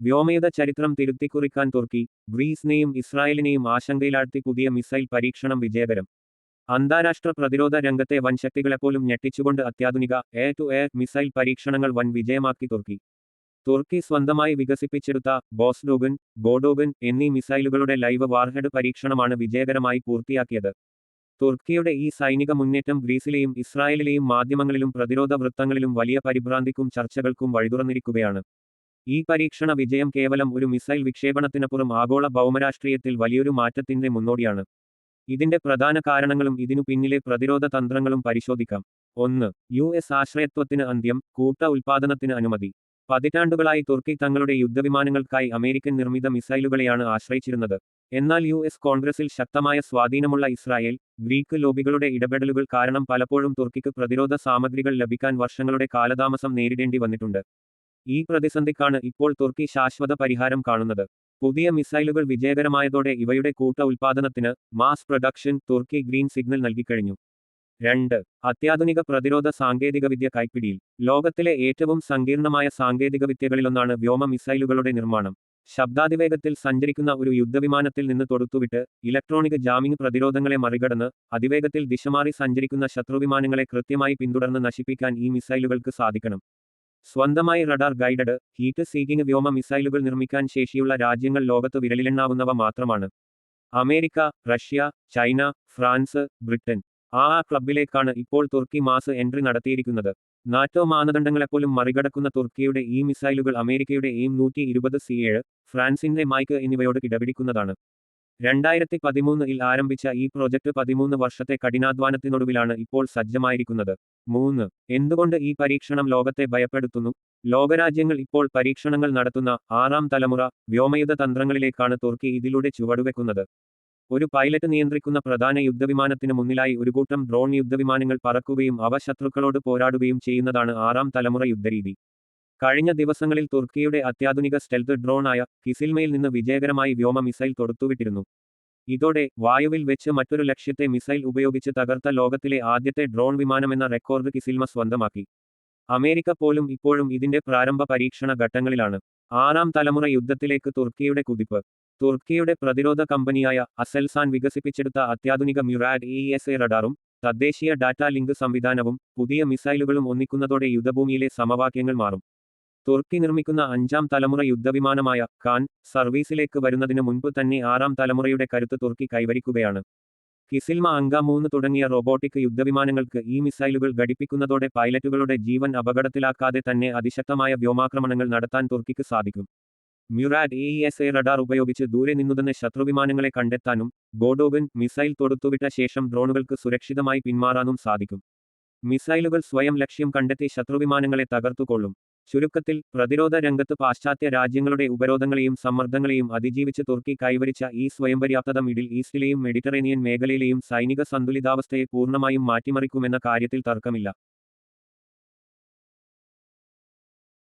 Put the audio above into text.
വ്യോമയുദ്ധ ചരിത്രം തിരുത്തിക്കുറിക്കാൻ തുർക്കി, ഗ്രീസിനെയും ഇസ്രായേലിനെയും ആശങ്കയിലാഴ്ത്തി പുതിയ മിസൈൽ പരീക്ഷണം വിജയകരം. അന്താരാഷ്ട്ര പ്രതിരോധ രംഗത്തെ വൻശക്തികളെപ്പോലും ഞെട്ടിച്ചുകൊണ്ട് അത്യാധുനിക എയർ ടു എയർ മിസൈൽ പരീക്ഷണങ്ങൾ വൻ വിജയമാക്കി തുർക്കി. തുർക്കി സ്വന്തമായി വികസിപ്പിച്ചെടുത്ത ബോസ്ഡോഗൻ, ഗോഡോഗൻ എന്നീ മിസൈലുകളുടെ ലൈവ് വാർഹെഡ് പരീക്ഷണമാണ് വിജയകരമായി പൂർത്തിയാക്കിയത്. തുർക്കിയുടെ ഈ സൈനിക മുന്നേറ്റം ഗ്രീസിലെയും ഇസ്രായേലിലെയും മാധ്യമങ്ങളിലും പ്രതിരോധ വൃത്തങ്ങളിലും വലിയ പരിഭ്രാന്തിക്കും ചർച്ചകൾക്കും വഴിതുറന്നിരിക്കുകയാണ്. ഈ പരീക്ഷണ വിജയം കേവലം ഒരു മിസൈൽ വിക്ഷേപണത്തിനപ്പുറം ആഗോള ഭൗമരാഷ്ട്രീയത്തിൽ വലിയൊരു മാറ്റത്തിന്റെ മുന്നോടിയാണ്. ഇതിന്റെ പ്രധാന കാരണങ്ങളും ഇതിനു പിന്നിലെ പ്രതിരോധ തന്ത്രങ്ങളും പരിശോധിക്കാം. 1. US ആശ്രയത്വത്തിന് അന്ത്യം, കൂട്ട ഉൽപാദനത്തിന് അനുമതി. പതിറ്റാണ്ടുകളായി തുർക്കി തങ്ങളുടെ യുദ്ധവിമാനങ്ങൾക്കായി അമേരിക്കൻ നിർമ്മിത മിസൈലുകളെയാണ് ആശ്രയിച്ചിരുന്നത്. എന്നാൽ US കോൺഗ്രസിൽ ശക്തമായ സ്വാധീനമുള്ള ഇസ്രായേൽ, ഗ്രീക്ക് ലോബികളുടെ ഇടപെടലുകൾ കാരണം പലപ്പോഴും തുർക്കിക്ക് പ്രതിരോധ സാമഗ്രികൾ ലഭിക്കാൻ വർഷങ്ങളുടെ കാലതാമസം നേരിടേണ്ടി വന്നിട്ടുണ്ട്. ഈ പ്രതിസന്ധിക്കാണ് ഇപ്പോൾ തുർക്കി ശാശ്വത പരിഹാരം കാണുന്നത്. പുതിയ മിസൈലുകൾ വിജയകരമായതോടെ ഇവയുടെ കൂട്ട ഉൽപാദനത്തിന് മാസ് പ്രൊഡക്ഷൻ തുർക്കി ഗ്രീൻ സിഗ്നൽ നൽകിക്കഴിഞ്ഞു. 2. അത്യാധുനിക പ്രതിരോധ സാങ്കേതികവിദ്യ കൈപ്പിടിയിൽ. ലോകത്തിലെ ഏറ്റവും സങ്കീർണമായ സാങ്കേതികവിദ്യകളിലൊന്നാണ് വ്യോമ മിസൈലുകളുടെ നിർമ്മാണം. ശബ്ദാതിവേഗത്തിൽ സഞ്ചരിക്കുന്ന ഒരു യുദ്ധവിമാനത്തിൽ നിന്ന് തൊടുത്തുവിട്ട് ഇലക്ട്രോണിക് ജാമിംഗ് പ്രതിരോധങ്ങളെ മറികടന്ന് അതിവേഗത്തിൽ ദിശമാറി സഞ്ചരിക്കുന്ന ശത്രുവിമാനങ്ങളെ കൃത്യമായി പിന്തുടർന്ന് നശിപ്പിക്കാൻ ഈ മിസൈലുകൾക്ക് സാധിക്കണം. സ്വന്തമായി റഡാർ ഗൈഡഡ്, ഹീറ്റ് സീക്കിംഗ് വ്യോമ മിസൈലുകൾ നിർമ്മിക്കാൻ ശേഷിയുള്ള രാജ്യങ്ങൾ ലോകത്ത് വിരലിലെണ്ണാവുന്നവ മാത്രമാണ്. America, Russia, China, France, Britain. ആ ക്ലബിലേക്കാണ് ഇപ്പോൾ തുർക്കി മാസ് എൻട്രി നടത്തിയിരിക്കുന്നത്. നാറ്റോ മാനദണ്ഡങ്ങളെപ്പോലും മറികടക്കുന്ന തുർക്കിയുടെ ഈ മിസൈലുകൾ അമേരിക്കയുടെ AIM-120C7, ഫ്രാൻസിന്റെ മൈക്ക് എന്നിവയോട് കിടപിടിക്കുന്നതാണ്. 2013-ൽ ആരംഭിച്ച ഈ പ്രോജക്റ്റ് 13 വർഷത്തെ കഠിനാധ്വാനത്തിനൊടുവിലാണ് ഇപ്പോൾ സജ്ജമായിരിക്കുന്നത്. 3. എന്തുകൊണ്ട് ഈ പരീക്ഷണം ലോകത്തെ ഭയപ്പെടുത്തുന്നു? ലോകരാജ്യങ്ങൾ ഇപ്പോൾ പരീക്ഷണങ്ങൾ നടത്തുന്ന 6ാം തലമുറ വ്യോമയുദ്ധ തന്ത്രങ്ങളിലേക്കാണ് തുർക്കി ഇതിലൂടെ ചുവടുവെക്കുന്നത്. ഒരു പൈലറ്റ് നിയന്ത്രിക്കുന്ന പ്രധാന യുദ്ധവിമാനത്തിന് മുന്നിലായി ഒരു കൂട്ടം ഡ്രോൺ യുദ്ധവിമാനങ്ങൾ പറക്കുകയും അവ ശത്രുക്കളോട് പോരാടുകയും ചെയ്യുന്നതാണ് 6ാം തലമുറ യുദ്ധരീതി. കഴിഞ്ഞ ദിവസങ്ങളിൽ തുർക്കിയുടെ അത്യാധുനിക സ്റ്റെൽത്ത് ഡ്രോൺ ആയ കിസിൽമയിൽ നിന്ന് വിജയകരമായി വ്യോമ മിസൈൽ തൊടുത്തുവിട്ടിരുന്നു. ഇതോടെ വായുവിൽ വെച്ച് മറ്റൊരു ലക്ഷ്യത്തെ മിസൈൽ ഉപയോഗിച്ച് തകർത്ത ലോകത്തിലെ ആദ്യത്തെ ഡ്രോൺ വിമാനമെന്ന റെക്കോർഡ് കിസിൽമ സ്വന്തമാക്കി. അമേരിക്ക പോലും ഇപ്പോഴും ഇതിന്റെ പ്രാരംഭ പരീക്ഷണ ഘട്ടങ്ങളിലാണ്. 6ാം തലമുറ യുദ്ധത്തിലേക്ക് തുർക്കിയുടെ കുതിപ്പ്. തുർക്കിയുടെ പ്രതിരോധ കമ്പനിയായ അസെൽസാൻ വികസിപ്പിച്ചെടുത്ത അത്യാധുനിക മ്യുറാഡ് ESA റഡാറും തദ്ദേശീയ ഡാറ്റാ ലിങ്ക് സംവിധാനവും പുതിയ മിസൈലുകളും ഒന്നിക്കുന്നതോടെ യുദ്ധഭൂമിയിലെ സമവാക്യങ്ങൾ മാറും. തുർക്കി നിർമ്മിക്കുന്ന 5ാം തലമുറ യുദ്ധവിമാനമായ ഖാൻ സർവീസിലേക്ക് വരുന്നതിന് മുൻപ് തന്നെ 6ാം തലമുറയുടെ കരുത്ത് തുർക്കി കൈവരിക്കുകയാണ്. കിസിൽമ അങ്ക 3 തുടങ്ങിയ റോബോട്ടിക് യുദ്ധവിമാനങ്ങൾക്ക് ഈ മിസൈലുകൾ ഘടിപ്പിക്കുന്നതോടെ പൈലറ്റുകളുടെ ജീവൻ അപകടത്തിലാക്കാതെ തന്നെ അതിശക്തമായ വ്യോമാക്രമണങ്ങൾ നടത്താൻ തുർക്കിക്ക് സാധിക്കും. മ്യുറാഡ് ESA റഡാർ ഉപയോഗിച്ച് ദൂരെ നിന്നുതന്നെ ശത്രുവിമാനങ്ങളെ കണ്ടെത്താനും ഗോഡോഗൻ മിസൈൽ തൊടുത്തുവിട്ട ശേഷം ഡ്രോണുകൾക്ക് സുരക്ഷിതമായി പിന്മാറാനും സാധിക്കും. മിസൈലുകൾ സ്വയം ലക്ഷ്യം കണ്ടെത്തി ശത്രുവിമാനങ്ങളെ തകർത്തുകൊള്ളും. ചുരുക്കത്തിൽ, പ്രതിരോധ രംഗത്ത് പാശ്ചാത്യ രാജ്യങ്ങളുടെ ഉപരോധങ്ങളെയും സമ്മർദ്ദങ്ങളെയും അതിജീവിച്ച് തുർക്കി കൈവരിച്ച ഈ സ്വയംപര്യാപ്തത മിഡിൽ ഈസ്റ്റിലെയും മെഡിറ്ററേനിയൻ മേഖലയിലെയും സൈനിക സന്തുലിതാവസ്ഥയെ പൂർണ്ണമായും മാറ്റിമറിക്കുമെന്ന കാര്യത്തിൽ തർക്കമില്ല.